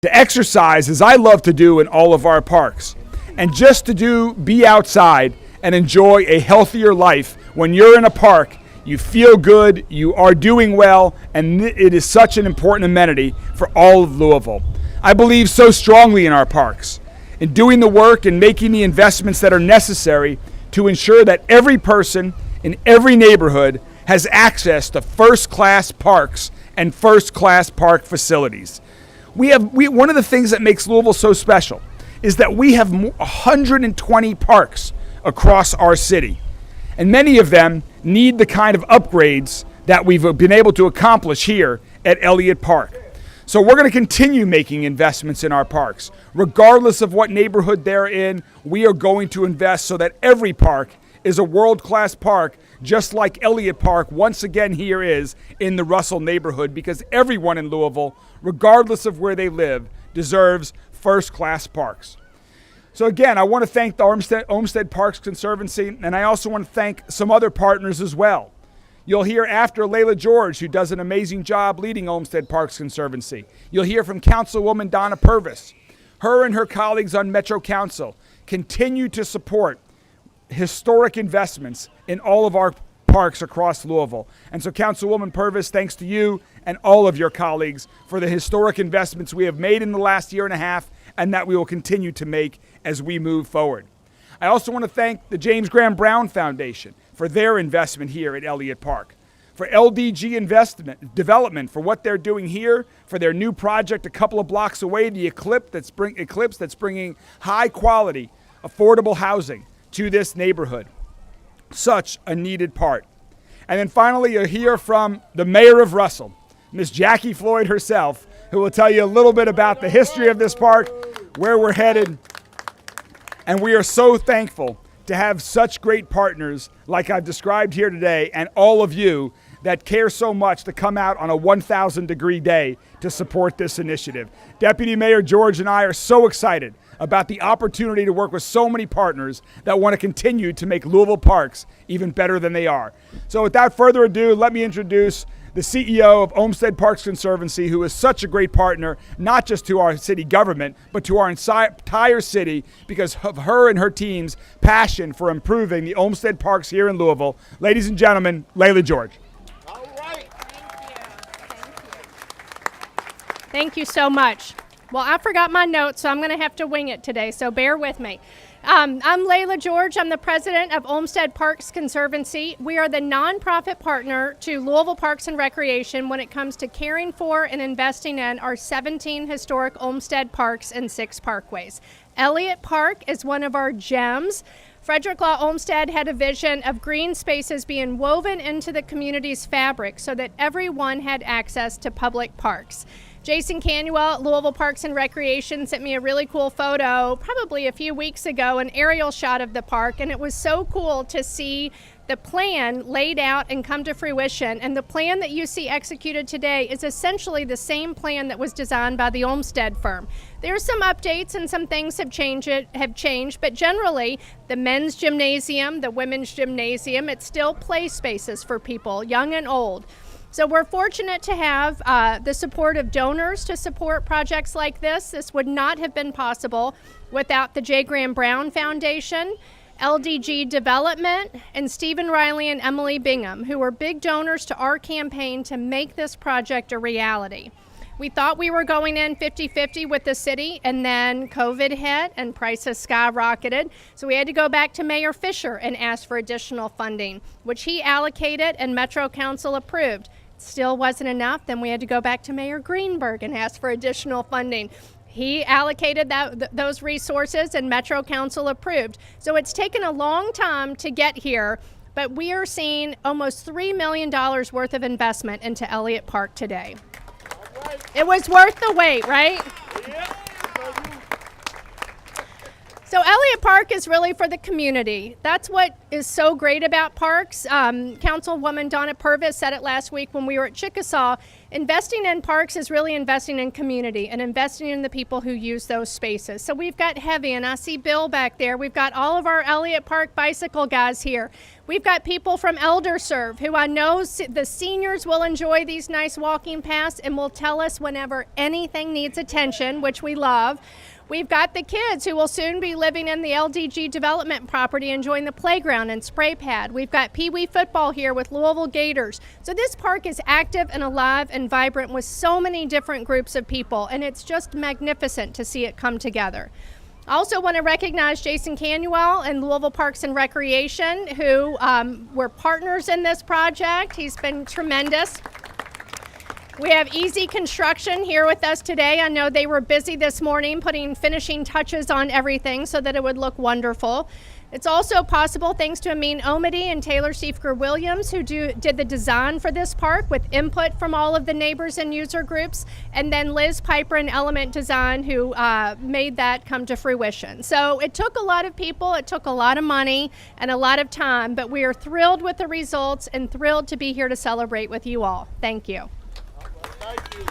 to exercise as I love to do in all of our parks, and just to be outside and enjoy a healthier life. When you're in a park, you feel good, you are doing well, and it is such an important amenity for all of Louisville. I believe so strongly in our parks, in doing the work and making the investments that are necessary to ensure that every person in every neighborhood has access to first-class parks and first-class park facilities. One of the things that makes Louisville so special is that we have 120 parks across our city, and many of them need the kind of upgrades that we've been able to accomplish here at Elliott Park. So we're going to continue making investments in our parks. Regardless of what neighborhood they're in, we are going to invest so that every park is a world-class park, just like Elliott Park once again here is in the Russell neighborhood, because everyone in Louisville, regardless of where they live, deserves first-class parks. So again, I want to thank the Olmsted Parks Conservancy, and I also want to thank some other partners as well. You'll hear after Layla George, who does an amazing job leading Olmsted Parks Conservancy. You'll hear from Councilwoman Donna Purvis. Her and her colleagues on Metro Council continue to support historic investments in all of our parks across Louisville. And so Councilwoman Purvis, thanks to you and all of your colleagues for the historic investments we have made in the last year and a half and that we will continue to make as we move forward. I also want to thank the James Graham Brown Foundation for their investment here at Elliott Park, for LDG Development for what they're doing here, for their new project a couple of blocks away, the Eclipse that's bringing high quality, affordable housing to this neighborhood. Such a needed part. And then finally, you'll hear from the mayor of Russell, Miss Jackie Floyd herself, who will tell you a little bit about the history of this park, where we're headed. And we are so thankful to have such great partners like I've described here today, and all of you that care so much to come out on a 1,000-degree day to support this initiative. Deputy Mayor George and I are so excited about the opportunity to work with so many partners that want to continue to make Louisville parks even better than they are. So without further ado, let me introduce the CEO of Olmsted Parks Conservancy, who is such a great partner, not just to our city government, but to our entire city because of her and her team's passion for improving the Olmsted Parks here in Louisville. Ladies and gentlemen, Layla George. All right. Thank you so much. Well, I forgot my notes, so I'm going to have to wing it today, so bear with me. I'm Layla George. I'm the president of Olmsted Parks Conservancy. We are the nonprofit partner to Louisville Parks and Recreation when it comes to caring for and investing in our 17 historic Olmsted parks and 6 parkways. Elliott Park is one of our gems. Frederick Law Olmsted had a vision of green spaces being woven into the community's fabric so that everyone had access to public parks. Jason Canuel at Louisville Parks and Recreation sent me a really cool photo probably a few weeks ago, an aerial shot of the park, and it was so cool to see the plan laid out and come to fruition. And the plan that you see executed today is essentially the same plan that was designed by the Olmsted firm. There are some updates and some things have changed, but generally the men's gymnasium, the women's gymnasium, it's still play spaces for people, young and old. So we're fortunate to have the support of donors to support projects like this. This would not have been possible without the J. Graham Brown Foundation, LDG Development, and Stephen Riley and Emily Bingham, who were big donors to our campaign to make this project a reality. We thought we were going in 50-50 with the city, and then COVID hit and prices skyrocketed. So we had to go back to Mayor Fisher and ask for additional funding, which he allocated and Metro Council approved. Still wasn't enough. Then we had to go back to Mayor Greenberg and ask for additional funding. He allocated those resources and Metro Council approved. So it's taken a long time to get here, but we are seeing almost $3 million worth of investment into Elliott Park today. It was worth the wait, right? So Elliott Park is really for the community. That's what is so great about parks. Councilwoman Donna Purvis said it last week when we were at Chickasaw. Investing in parks is really investing in community and investing in the people who use those spaces. So we've got Heavy, and I see Bill back there. We've got all of our Elliott Park bicycle guys here. We've got people from ElderServe who I know the seniors will enjoy these nice walking paths and will tell us whenever anything needs attention, which we love. We've got the kids who will soon be living in the LDG development property, enjoying the playground and spray pad. We've got Pee Wee football here with Louisville Gators. So this park is active and alive and vibrant with so many different groups of people, and it's just magnificent to see it come together. I also want to recognize Jason Canuel and Louisville Parks and Recreation, who were partners in this project. He's been tremendous. We have Easy Construction here with us today. I know they were busy this morning putting finishing touches on everything so that it would look wonderful. It's also possible thanks to Amin Omidi and Taylor Siefker Williams, who did the design for this park with input from all of the neighbors and user groups, and then Liz Piper and Element Design, who made that come to fruition. So it took a lot of people, it took a lot of money and a lot of time, but we are thrilled with the results and thrilled to be here to celebrate with you all. Thank you. Thank you.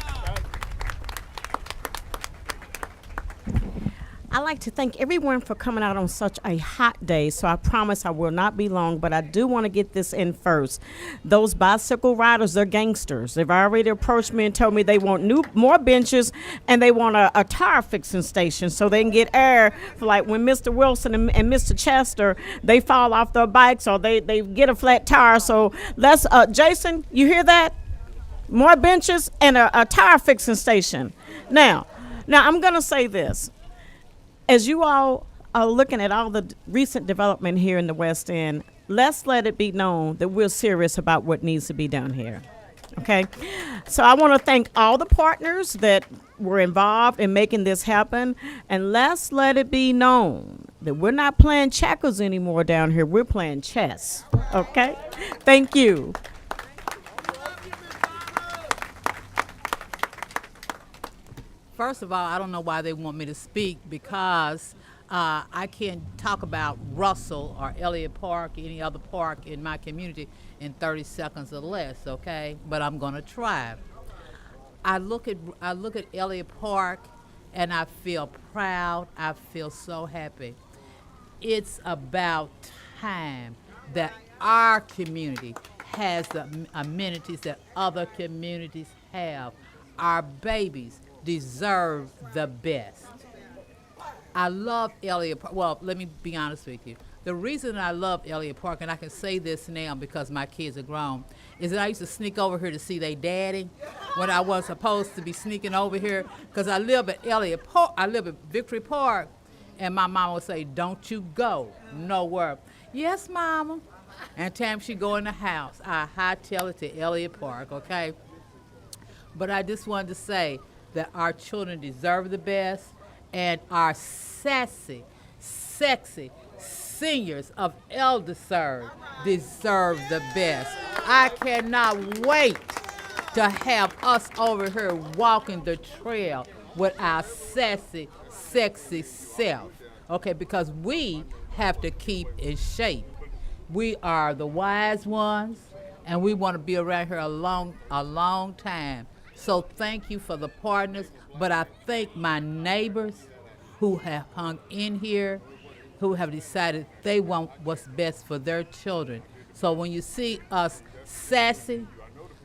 I'd like to thank everyone for coming out on such a hot day, so I promise I will not be long, but I do want to get this in first. Those bicycle riders, they're gangsters. They've already approached me and told me they want more benches and they want a tire fixing station so they can get air for like when Mr. Wilson and Mr. Chester, they fall off their bikes or they get a flat tire. So let's, Jason, you hear that? More benches and a tire fixing station. Now I'm going to say this. As you all are looking at all the recent development here in the West End, let's let it be known that we're serious about what needs to be done here. Okay? So I want to thank all the partners that were involved in making this happen, and let's let it be known that we're not playing checkers anymore down here. We're playing chess. Okay? Thank you. First of all, I don't know why they want me to speak because I can't talk about Russell or Elliott Park, any other park in my community in 30 seconds or less, okay? But I'm gonna try. I look at Elliott Park and I feel proud, I feel so happy. It's about time that our community has the amenities that other communities have. Our babies deserve the best. I love Elliott Park. Well, let me be honest with you. The reason I love Elliott Park, and I can say this now because my kids are grown, is that I used to sneak over here to see their daddy when I was supposed to be sneaking over here because I live at Elliott Park. I live at Victory Park, and my mama would say, "Don't you go nowhere." "Yes, mama." And time she go in the house, I hightail it to Elliott Park, okay? But I just wanted to say that our children deserve the best, and our sassy, sexy seniors of ElderServe deserve the best. I cannot wait to have us over here walking the trail with our sassy, sexy self, okay, because we have to keep in shape. We are the wise ones, and we want to be around here a long time. So thank you for the partners, but I thank my neighbors who have hung in here, who have decided they want what's best for their children. So when you see us sassy,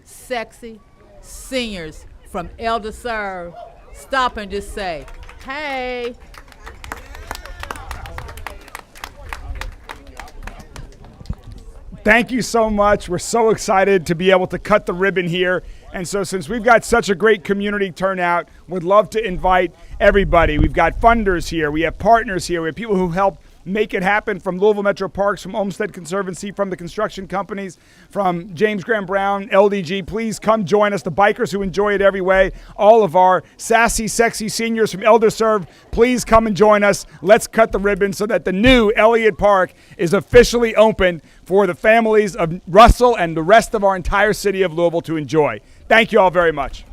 sexy seniors from ElderServe, stop and just say, "Hey." Thank you so much. We're so excited to be able to cut the ribbon here. And so since we've got such a great community turnout, we'd love to invite everybody. We've got funders here. We have partners here. We have people who help make it happen from Louisville Metro Parks, from Olmsted Conservancy, from the construction companies, from James Graham Brown, LDG. Please come join us, the bikers who enjoy it every way, all of our sassy, sexy seniors from ElderServe. Please come and join us. Let's cut the ribbon so that the new Elliott Park is officially open for the families of Russell and the rest of our entire city of Louisville to enjoy. Thank you all very much.